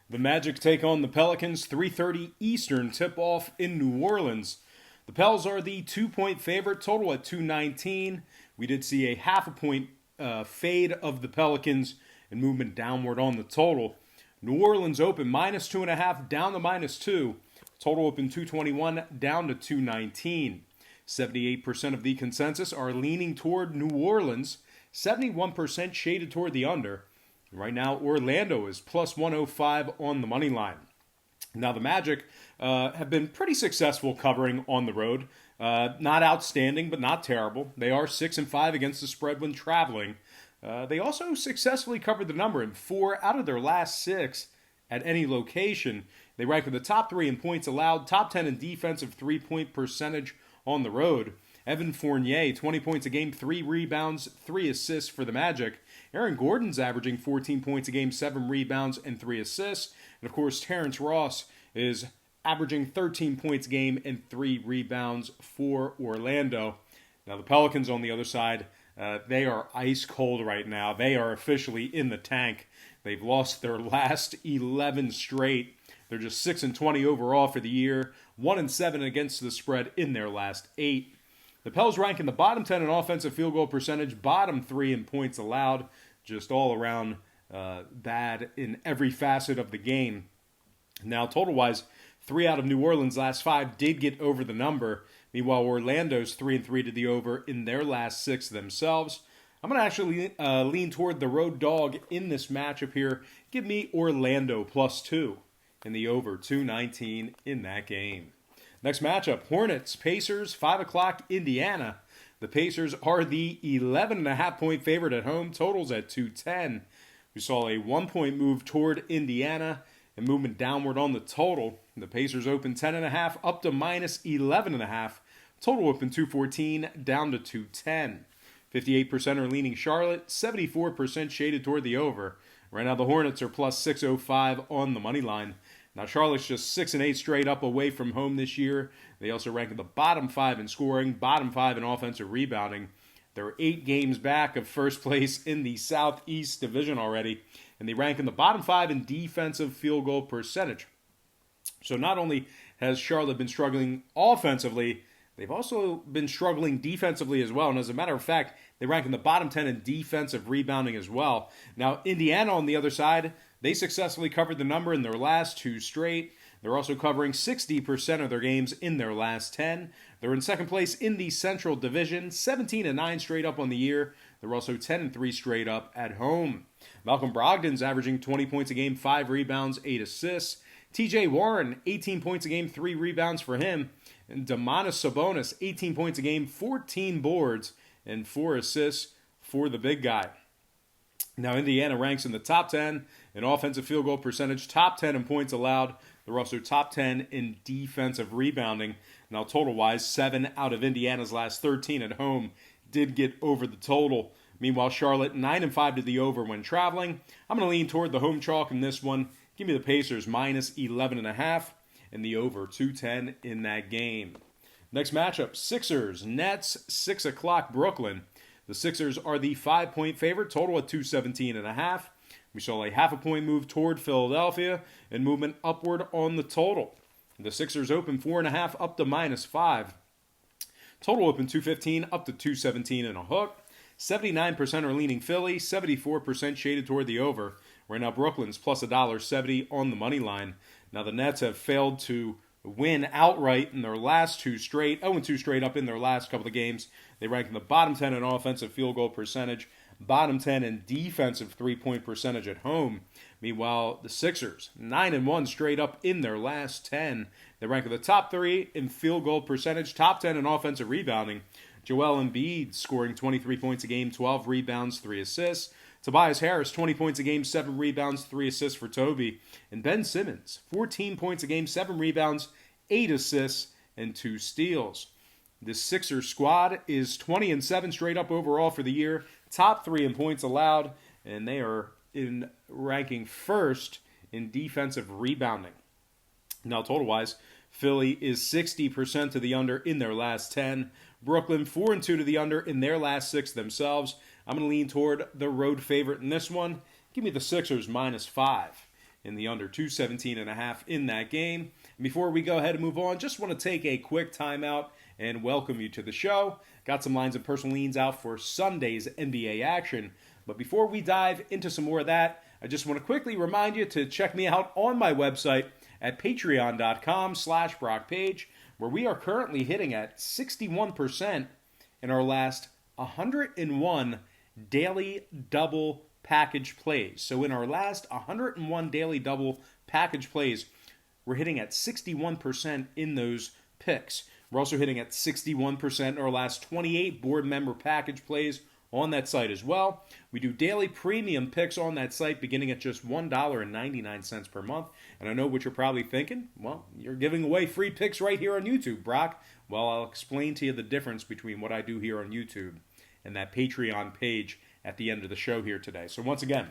The Magic take on the Pelicans, 3:30 Eastern tip-off in New Orleans. The Pels are the 2-point favorite, total at 219. We did see a half a point fade of the Pelicans and movement downward on the total. New Orleans open minus 2.5 down to minus 2. Total open 221 down to 219. 78% of the consensus are leaning toward New Orleans, 71% shaded toward the under. Right now, Orlando is plus 105 on the money line. Now, the Magic have been pretty successful covering on the road. Not outstanding, but not terrible. They are 6-5 against the spread when traveling. They also successfully covered the number in 4 out of their last 6 at any location. They rank in the top 3 in points allowed, top 10 in defensive three-point percentage on the road. Evan Fournier, 20 points a game, 3 rebounds, 3 assists for the Magic. Aaron Gordon's averaging 14 points a game, 7 rebounds, and 3 assists. And, of course, Terrence Ross is averaging 13 points a game and 3 rebounds for Orlando. Now, the Pelicans on the other side, they are ice cold right now. They are officially in the tank. They've lost their last 11 straight. They're just 6-20 overall for the year, 1-7 against the spread in their last 8. The Pels rank in the bottom 10 in offensive field goal percentage, bottom 3 in points allowed, just all around bad in every facet of the game. Now, total-wise, 3 out of New Orleans' last 5 did get over the number. Meanwhile, Orlando's 3-3 to the over in their last 6 themselves. I'm going to actually lean toward the road dog in this matchup here. Give me Orlando plus 2 in the over 219 in that game. Next matchup, Hornets, Pacers, 5 o'clock, Indiana. The Pacers are the 11.5-point favorite at home, totals at 210. We saw a 1-point move toward Indiana and movement downward on the total. The Pacers open 10.5 up to minus 11.5. Total open 214 down to 210. 58% are leaning Charlotte, 74% shaded toward the over. Right now the Hornets are plus 605 on the money line. Now, Charlotte's just 6-8 straight up away from home this year. They also rank in the bottom 5 in scoring, bottom 5 in offensive rebounding. They're 8 games back of first place in the Southeast Division already, and they rank in the bottom 5 in defensive field goal percentage. So not only has Charlotte been struggling offensively, they've also been struggling defensively as well. And as a matter of fact, they rank in the bottom 10 in defensive rebounding as well. Now, Indiana on the other side, they successfully covered the number in their last 2 straight. They're also covering 60% of their games in their last 10. They're in second place in the Central Division, 17-9 straight up on the year. They're also 10-3 straight up at home. Malcolm Brogdon's averaging 20 points a game, 5 rebounds, 8 assists. TJ Warren, 18 points a game, 3 rebounds for him. And Domantas Sabonis, 18 points a game, 14 boards, and 4 assists for the big guy. Now, Indiana ranks in the top 10 in offensive field goal percentage, top 10 in points allowed. They're also top 10 in defensive rebounding. Now, total-wise, 7 out of Indiana's last 13 at home did get over the total. Meanwhile, Charlotte, 9-5 to the over when traveling. I'm going to lean toward the home chalk in this one. Give me the Pacers minus 11.5 and the over 210 in that game. Next matchup, Sixers, Nets, 6 o'clock, Brooklyn. The Sixers are the 5-point favorite, total at 217.5. We saw a half a point move toward Philadelphia and movement upward on the total. The Sixers open 4.5 up to minus 5. Total open 215 up to 217 and a hook. 79% are leaning Philly, 74% shaded toward the over. Right now Brooklyn's plus $1.70 on the money line. Now the Nets have failed to win outright in their last 2 straight, 0-2 straight up in their last couple of games. They rank in the bottom 10 in offensive field goal percentage, bottom 10 in defensive three-point percentage at home. Meanwhile, the Sixers, 9-1 straight up in their last 10. They rank in the top 3 in field goal percentage, top 10 in offensive rebounding. Joel Embiid scoring 23 points a game, 12 rebounds, 3 assists. Tobias Harris, 20 points a game, 7 rebounds, 3 assists for Toby. And Ben Simmons, 14 points a game, 7 rebounds, 8 assists, and 2 steals. This Sixers squad is 20-7 straight up overall for the year, top 3 in points allowed, and they are in ranking first in defensive rebounding. Now, total-wise, Philly is 60% to the under in their last 10. Brooklyn, 4-2 to the under in their last 6 themselves. I'm going to lean toward the road favorite in this one. Give me the Sixers minus 5 in the under 217.5 in that game. And before we go ahead and move on, just want to take a quick timeout and welcome you to the show. Got some lines and personal leans out for Sunday's NBA action. But before we dive into some more of that, I just want to quickly remind you to check me out on my website at patreon.com/BrockPage, where we are currently hitting at 61% in our last 101 daily double package plays. So in our last 101 daily double package plays, we're hitting at 61% in those picks. We're also hitting at 61% in our last 28 board member package plays on that site as well. We do daily premium picks on that site beginning at just $1.99 per month. And I know what you're probably thinking. Well, you're giving away free picks right here on YouTube, Brock. Well, I'll explain to you the difference between what I do here on YouTube and that Patreon page at the end of the show here today. So once again,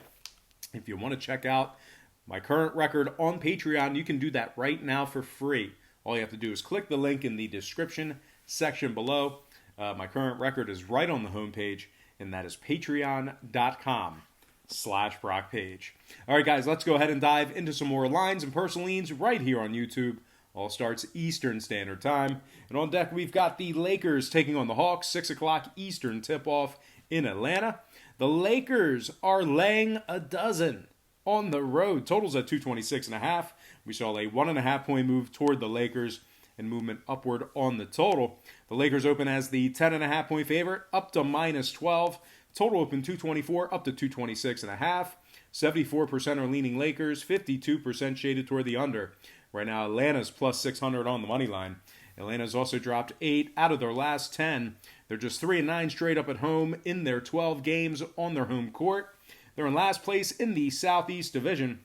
if you want to check out my current record on Patreon, you can do that right now for free. All you have to do is click the link in the description section below. My current record is right on the homepage, and that is patreon.com/BrockPage. All right, guys, let's go ahead and dive into some more lines and personal leans right here on YouTube. All starts Eastern Standard Time. And on deck, we've got the Lakers taking on the Hawks, 6 o'clock Eastern tip-off in Atlanta. The Lakers are laying a dozen on the road. Totals at 226.5. We saw a 1.5-point move toward the Lakers and movement upward on the total. The Lakers open as the 10.5-point favorite, up to -12. Total open 224, up to 226.5. 74% are leaning Lakers, 52% shaded toward the under. Right now, Atlanta's plus 600 on the money line. Atlanta's also dropped 8 out of their last 10. They're just 3-9 straight up at home in their 12 games on their home court. They're in last place in the Southeast Division.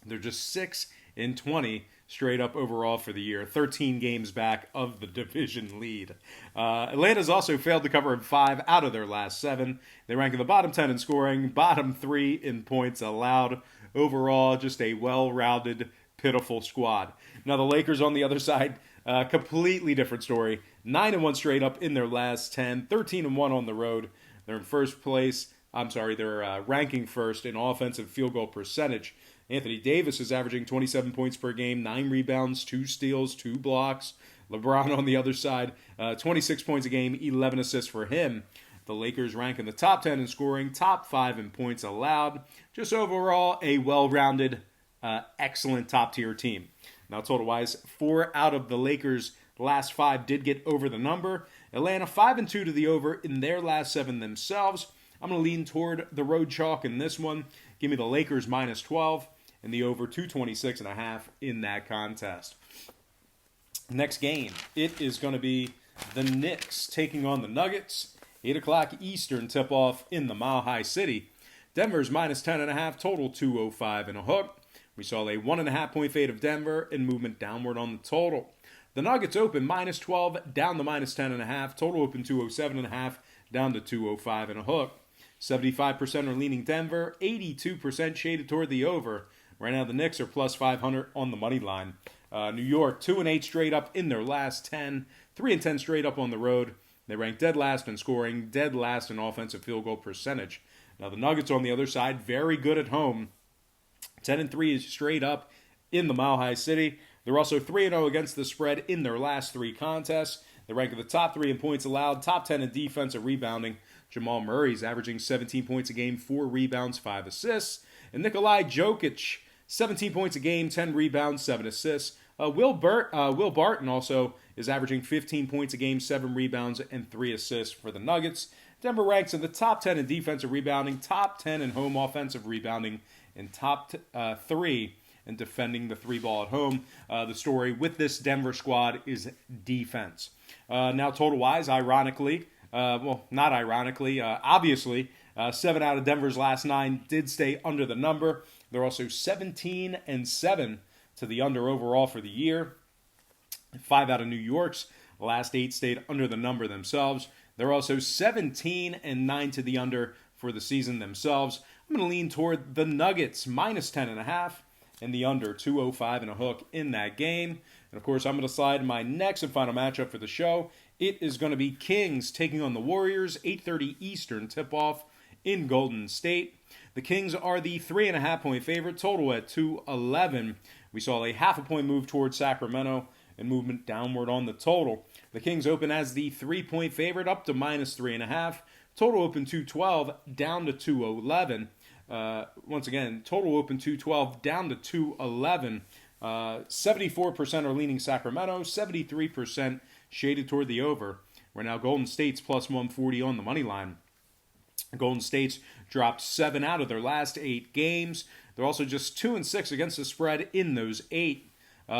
They're just 6-20 straight up overall for the year, 13 games back of the division lead. Atlanta's also failed to cover in 5 out of their last 7. They rank in the bottom 10 in scoring, bottom 3 in points allowed. Overall, just a well-rounded, pitiful squad. Now the Lakers on the other side, completely different story. 9-1 straight up in their last 10, 13-1 on the road. They're in first place. They're ranking first in offensive field goal percentage. Anthony Davis is averaging 27 points per game, 9 rebounds, 2 steals, 2 blocks. LeBron on the other side, 26 points a game, 11 assists for him. The Lakers rank in the top 10 in scoring, top 5 in points allowed. Just overall, a well-rounded, excellent top-tier team. Now, total-wise, 4 out of the Lakers' last 5 did get over the number. Atlanta 5-2 to the over in their last 7 themselves. I'm going to lean toward the road chalk in this one. Give me the Lakers -12 and the over 226.5 in that contest. Next game, it is going to be the Knicks taking on the Nuggets. 8 o'clock Eastern tip-off in the Mile High City. Denver's -10.5, total 205 and a hook. We saw a 1.5-point fade of Denver and movement downward on the total. The Nuggets open -12, down to -10.5, total open 207.5, down to 205 and a hook. 75% are leaning Denver, 82% shaded toward the over. Right now, the Knicks are plus 500 on the money line. New York, 2-8 straight up in their last 10, 3-10 straight up on the road. They rank dead last in scoring, dead last in offensive field goal percentage. Now, the Nuggets on the other side, very good at home. 10-3 straight up in the Mile High City. They're also 3-0 against the spread in their last 3 contests. They rank in the top 3 in points allowed, top 10 in defensive rebounding. Jamal Murray's averaging 17 points a game, 4 rebounds, 5 assists. And Nikolai Jokic, 17 points a game, 10 rebounds, 7 assists. Will Barton also is averaging 15 points a game, 7 rebounds, and 3 assists for the Nuggets. Denver ranks in the top 10 in defensive rebounding, top 10 in home offensive rebounding, and top 3 in defending the 3-ball at home. The story with this Denver squad is defense. Now, total-wise, ironically, not ironically, obviously, 7 out of Denver's last 9 did stay under the number. They're also 17-7 to the under overall for the year. 5 out of New York's last 8 stayed under the number themselves. They're also 17-9 to the under for the season themselves. I'm going to lean toward the Nuggets, -10.5, and the under 205 and a hook in that game. And of course, I'm going to slide my next and final matchup for the show. It is going to be Kings taking on the Warriors, 8:30 Eastern tip-off in Golden State. The Kings are the 3.5-point favorite, total at 211. We saw a half a point move towards Sacramento and movement downward on the total. The Kings open as the 3-point favorite, up to -3.5. Total open 212, down to 211. Once again, total open 212, down to 211. 74% are leaning Sacramento, 73% shaded toward the over. Right now, Golden State's plus 140 on the money line. Golden State's dropped 7 out of their last 8 games. They're also just 2-6 against the spread in those 8.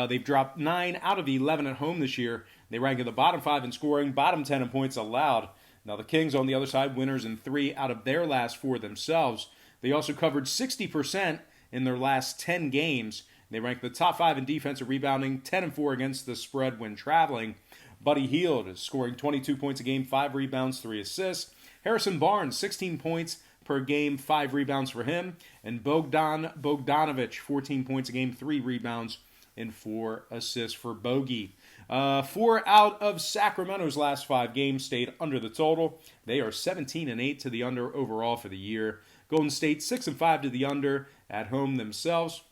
They've dropped 9 out of 11 at home this year. They rank in the bottom 5 in scoring, bottom 10 in points allowed. Now the Kings, on the other side, winners in 3 out of their last 4 themselves. They also covered 60% in their last 10 games. They rank the top 5 in defensive rebounding, 10-4 against the spread when traveling. Buddy Hield is scoring 22 points a game, 5 rebounds, 3 assists. Harrison Barnes, 16 points per game, 5 rebounds for him. And Bogdanovic, 14 points a game, 3 rebounds, and 4 assists for Bogey. 4 out of Sacramento's last 5 games stayed under the total. They are 17-8 to the under overall for the year. Golden State 6-5 to the under at home themselves.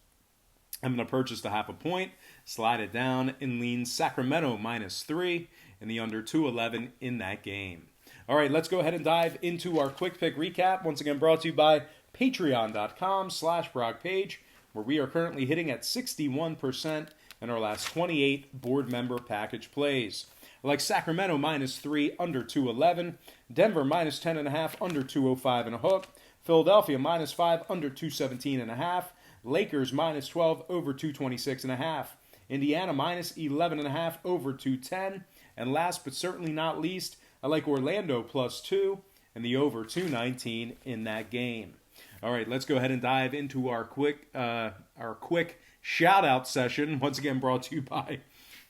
I'm going to purchase the half a point, slide it down, and lean Sacramento -3 and the under 211 in that game. All right, let's go ahead and dive into our quick pick recap. Once again, brought to you by patreon.com/BrockPage, where we are currently hitting at 61% in our last 28 board member package plays. I like Sacramento -3 under 211, Denver -10.5 under 205 and a hook, Philadelphia -5 under 217 and a half, Lakers -12 over 226 and a half, Indiana -11 and a half over 210, and last but certainly not least, I like Orlando +2 and the over 219 in that game. All right, let's go ahead and dive into our quick shout-out session. Once again, brought to you by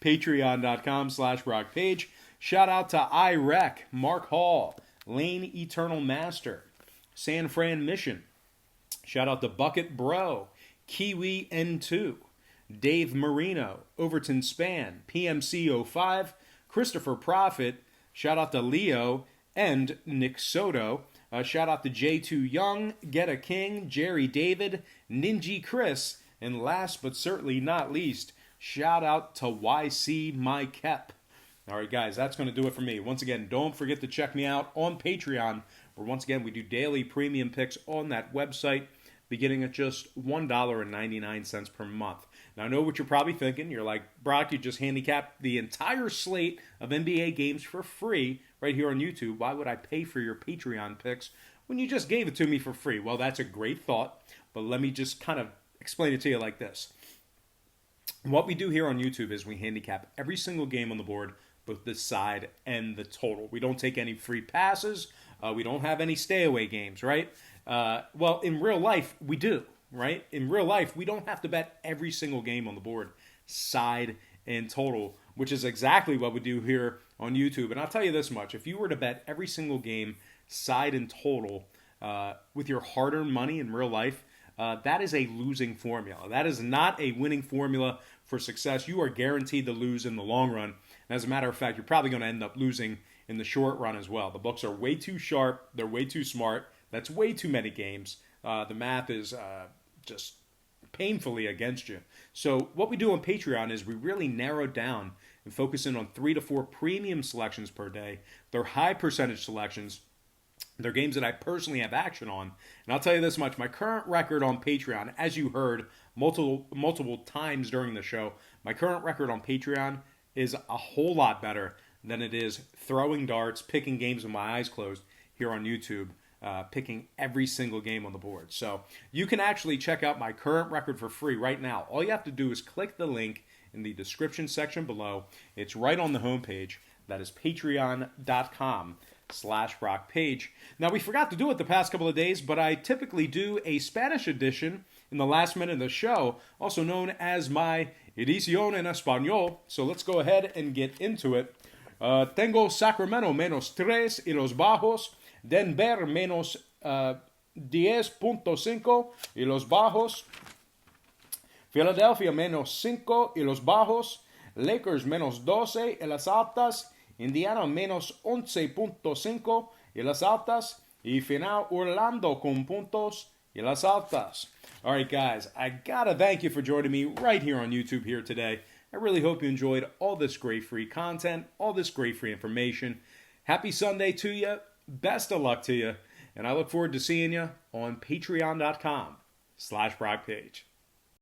patreon.com/BrockPage. Shout out to IREC, Mark Hall, Lane Eternal Master, San Fran Mission. Shout out to Bucket Bro, Kiwi N2, Dave Marino, Overton Span, PMC05, Christopher Prophet. Shout out to Leo and Nick Soto. Shout out to J2 Young, Get a King, Jerry David, Ninja Chris, and last but certainly not least, shout out to YC My Kep. All right, guys, that's going to do it for me. Once again, don't forget to check me out on Patreon, where once again we do daily premium picks on that website, beginning at just $1.99 per month. Now, I know what you're probably thinking. You're like, Brock, you just handicapped the entire slate of NBA games for free right here on YouTube. Why would I pay for your Patreon picks when you just gave it to me for free? Well, that's a great thought, but let me just kind of explain it to you like this. What we do here on YouTube is we handicap every single game on the board, both the side and the total. We don't take any free passes. We don't have any stay-away games, right? Well, in real life, we do, right? In real life, we don't have to bet every single game on the board, side and total, which is exactly what we do here on YouTube. And I'll tell you this much. If you were to bet every single game, side and total, with your hard-earned money in real life, that is a losing formula. That is not a winning formula for success. You are guaranteed to lose in the long run. And as a matter of fact, you're probably going to end up losing in the short run as well. The books are way too sharp. They're way too smart. That's way too many games. The math is just painfully against you. So what we do on Patreon is we really narrow down and focus in on 3 to 4 premium selections per day. They're high percentage selections. They're games that I personally have action on. And I'll tell you this much. My current record on Patreon, as you heard multiple times during the show, my current record on Patreon is a whole lot better than it is throwing darts, picking games with my eyes closed here on YouTube, picking every single game on the board. So you can actually check out my current record for free right now. All you have to do is click the link in the description section below. It's right on the homepage. That is patreon.com/BrockPage. Now, we forgot to do it the past couple of days, but I typically do a Spanish edition in the last minute of the show, also known as my edición en español. So let's go ahead and get into it. Tengo Sacramento -3 y los bajos. Denver -10.5 y los bajos. Philadelphia -5 y los bajos. Lakers -12 y las altas. Indiana -11.5 y las altas. Y final Orlando con puntos Y las altas. All right, guys, I gotta thank you for joining me right here on YouTube here today. I really hope you enjoyed all this great free content, all this great free information. Happy Sunday to you. Best of luck to you. And I look forward to seeing you on patreon.com/BrockPage.